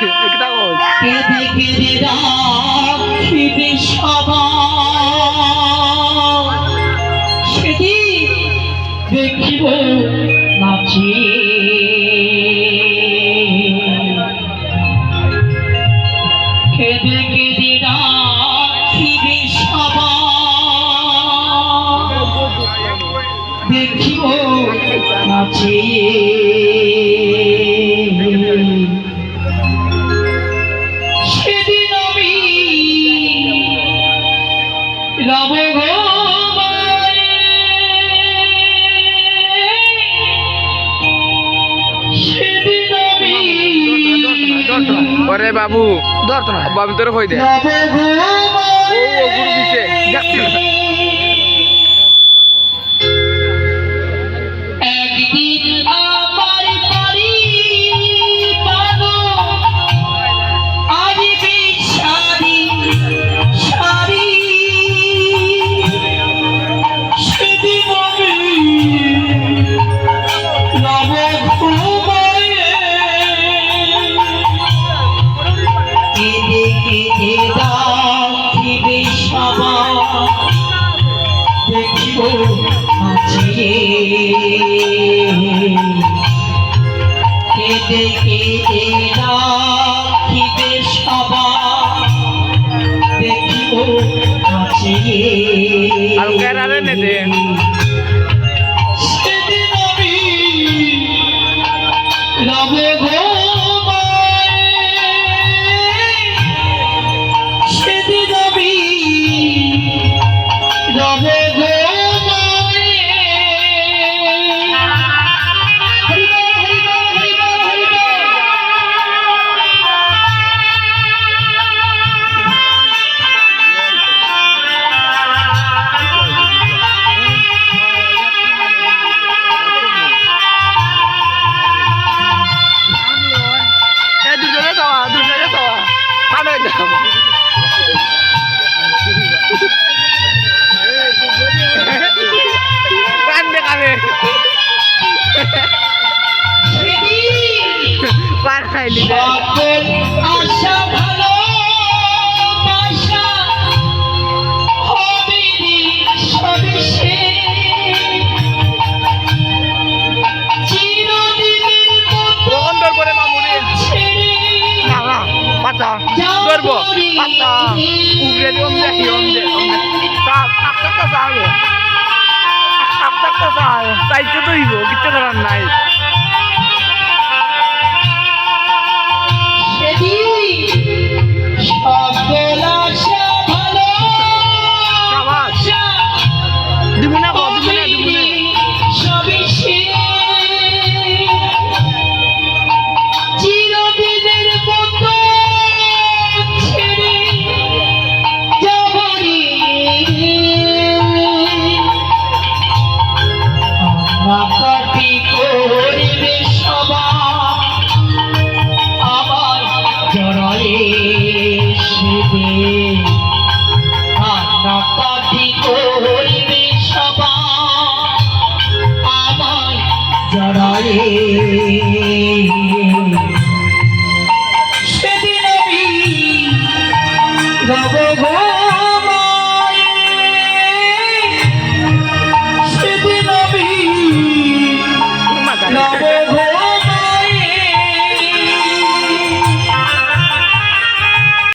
একটা কই কেঁদে কেঁদে রাখিবে সবাই সেদিন দেখিব নাচে কেঁদে কেঁদে রাখিবে সবাই দেখিব নাচে সেদিন আমি রব গো সেদিন আমি ওরে বাবু বাবু তোর কই দে রব গো ও গুরু দিছে দেখছি একদিন আমার বাড়ি পাবো আসবে সারি সারি সেদিন আমি নব ঘুমায়ে কেঁদে কেঁদে রাখিবে সবাই দেখিব নাচিয়ে কেঁদে কেঁদে রাখিবে সবাই দেখিব নাচিয়ে আর কেরারে নে দে সেদিন আমি রব ঘুমায়ে সেদিন আমি রব দুজনে যাওয়া কানে কান্দে কানে পার খাইলি আশা ভালো বাসা হবে রে সবে সে চিরদিনের মতো অন্দর করে মামুনি ছেড়ে পাতা ধরবো পাতা উগরে দিয়ে দেখি অন্দে একটা চাইবে একটা চাইতে তো হইব কিছু করার নাই সকল আশা ভালো বাসা দিবুনা হবে রে সবে সে চিরদিনের মতো ছেড়ে যাব রে কাটি করিবে সবাই আমার জড়ায়ে সেদে কাটি করিবে সবাই আমার জড়ায়ে